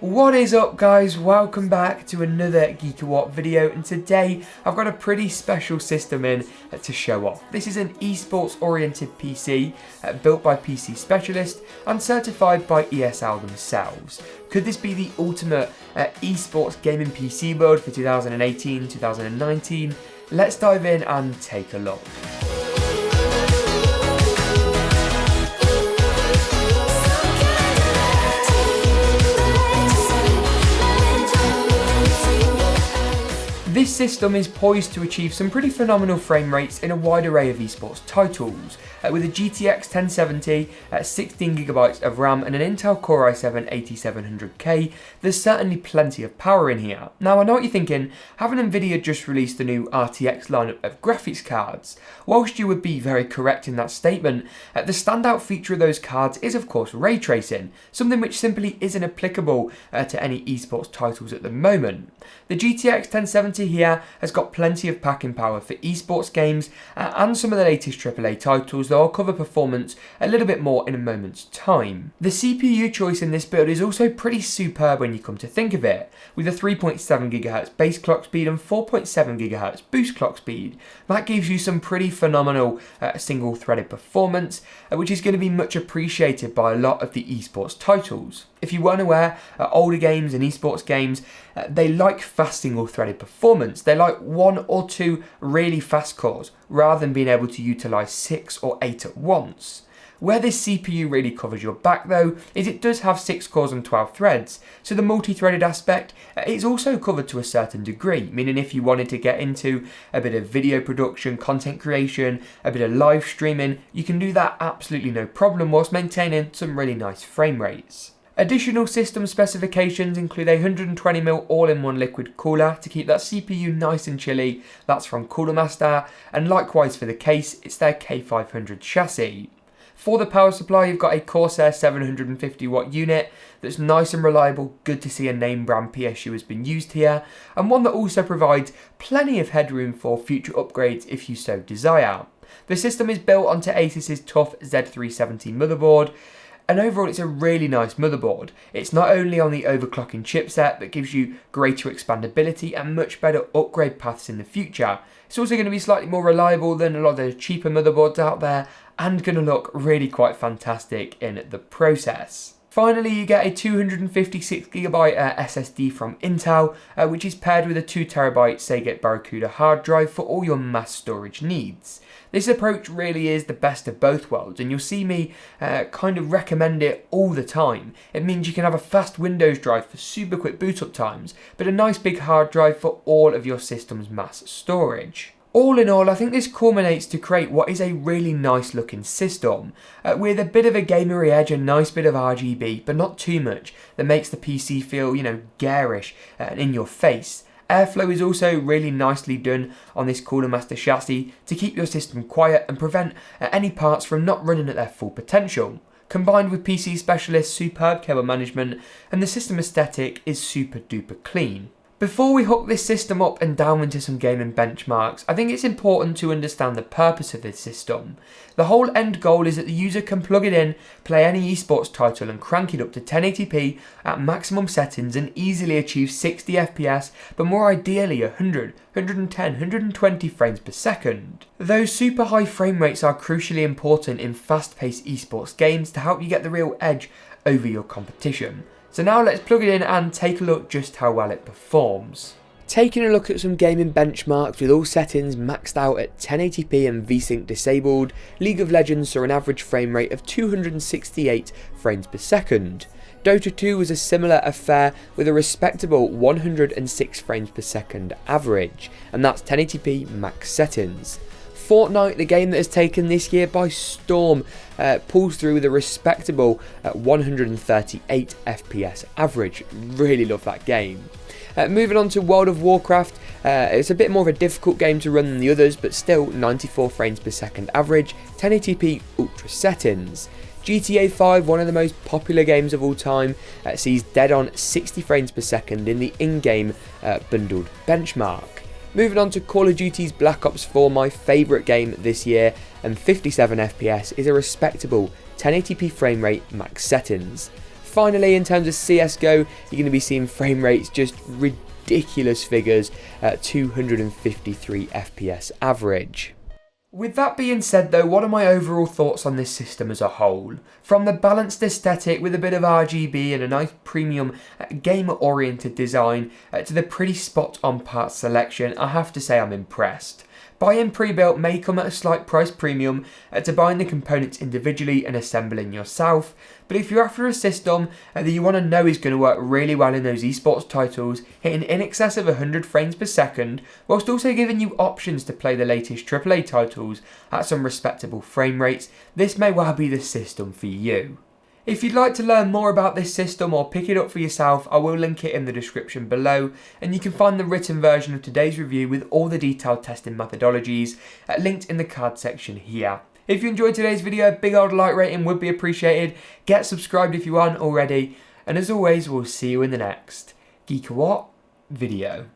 What is up guys, welcome back to another GeekaWhat video, and today I've got a pretty special system in to show off. This is an esports oriented PC built by PC Specialist and certified by ESL themselves. Could this be the ultimate esports gaming PC build for 2018-2019? Let's dive in and take a look. This system is poised to achieve some pretty phenomenal frame rates in a wide array of esports titles. With a GTX 1070, 16GB of RAM and an Intel Core i7-8700K, there's certainly plenty of power in here. Now I know what you're thinking, haven't Nvidia just released the new RTX lineup of graphics cards? Whilst you would be very correct in that statement, the standout feature of those cards is of course ray tracing, something which simply isn't applicable to any esports titles at the moment. The GTX 1070 here has got plenty of packing power for esports games and some of the latest AAA titles, though I'll cover performance a little bit more in a moment's time. The CPU choice in this build is also pretty superb when you come to think of it, with a 3.7GHz base clock speed and 4.7GHz boost clock speed. That gives you some pretty phenomenal single threaded performance, which is going to be much appreciated by a lot of the esports titles. If you weren't aware, older games and esports games, they like fast single-threaded performance. They like 1 or 2 really fast cores, rather than being able to utilise 6 or 8 at once. Where this CPU really covers your back though, is it does have 6 cores and 12 threads, so the multi-threaded aspect is also covered to a certain degree, meaning if you wanted to get into a bit of video production, content creation, a bit of live streaming, you can do that absolutely no problem whilst maintaining some really nice frame rates. Additional system specifications include a 120mm all-in-one liquid cooler to keep that CPU nice and chilly, that's from Cooler Master, and likewise for the case, it's their K500 chassis. For the power supply, you've got a Corsair 750W unit that's nice and reliable, good to see a name brand PSU has been used here, and one that also provides plenty of headroom for future upgrades if you so desire. The system is built onto Asus's tough Z370 motherboard, and overall it's a really nice motherboard. It's not only on the overclocking chipset that gives you greater expandability and much better upgrade paths in the future, it's also going to be slightly more reliable than a lot of the cheaper motherboards out there and going to look really quite fantastic in the process. Finally, you get a 256GB SSD from Intel, which is paired with a 2TB Seagate Barracuda hard drive for all your mass storage needs. This approach really is the best of both worlds, and you'll see me kind of recommend it all the time. It means you can have a fast Windows drive for super quick boot up times, but a nice big hard drive for all of your system's mass storage. All in all, I think this culminates to create what is a really nice looking system, with a bit of a gamery edge, a nice bit of RGB, but not too much, that makes the PC feel, garish and in your face. Airflow is also really nicely done on this Cooler Master chassis to keep your system quiet and prevent any parts from not running at their full potential. Combined with PC Specialist's superb cable management, and the system aesthetic is super duper clean. Before we hook this system up and down into some gaming benchmarks, I think it's important to understand the purpose of this system. The whole end goal is that the user can plug it in, play any esports title and crank it up to 1080p at maximum settings and easily achieve 60 FPS, but more ideally 100, 110, 120 frames per second. Those super high frame rates are crucially important in fast-paced esports games to help you get the real edge over your competition. So now let's plug it in and take a look just how well it performs. Taking a look at some gaming benchmarks with all settings maxed out at 1080p and VSync disabled, League of Legends saw an average frame rate of 268 frames per second. Dota 2 was a similar affair with a respectable 106 frames per second average, and that's 1080p max settings. Fortnite, the game that has taken this year by storm, pulls through with a respectable 138 FPS average. Really love that game. Moving on to World of Warcraft, it's a bit more of a difficult game to run than the others, but still 94 frames per second average, 1080p ultra settings. GTA 5, one of the most popular games of all time, sees dead on 60 frames per second in the in-game bundled benchmark. Moving on to Call of Duty's Black Ops 4, my favourite game this year, and 57 FPS is a respectable 1080p frame rate max settings. Finally, in terms of CSGO, you're going to be seeing frame rates just ridiculous figures at 253 FPS average. With that being said though, what are my overall thoughts on this system as a whole? From the balanced aesthetic with a bit of RGB and a nice premium gamer oriented design to the pretty spot on parts selection, I have to say I'm impressed. Buying pre-built may come at a slight price premium to buying the components individually and assembling yourself, but if you're after a system that you want to know is going to work really well in those esports titles, hitting in excess of 100 frames per second, whilst also giving you options to play the latest AAA titles at some respectable frame rates, this may well be the system for you. If you'd like to learn more about this system or pick it up for yourself, I will link it in the description below, and you can find the written version of today's review with all the detailed testing methodologies linked in the card section here. If you enjoyed today's video, a big old like rating would be appreciated. Get subscribed if you aren't already, and as always, we'll see you in the next GeekaWhat video.